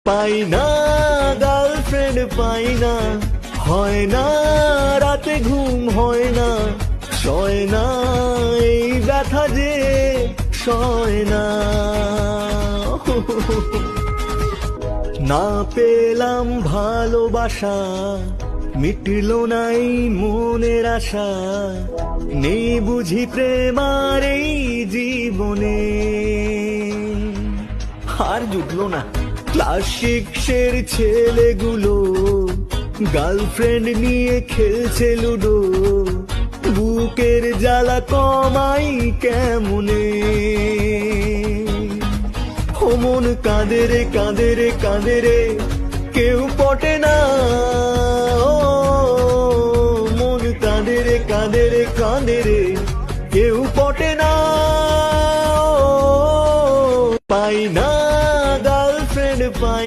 পাই না গার্লফ্রেন্ড পাই না, হয় না রাতে ঘুম হয় না, সয় না এই ব্যথা যে সয় না। না পেলাম ভালোবাসা, মিটল নাই মনের আশা, নেই বুঝি প্রেম আর এই জীবনে। আর জুটলো না। ক্লাস সিক্সের ছেলেগুলো গার্লফ্রেন্ড নিয়ে খেলছে লুডো, বুকের জ্বালা কমাই কেমনে। ও মন কাঁদে রে কাঁদে রে কাঁদে রে, কেউ পটে না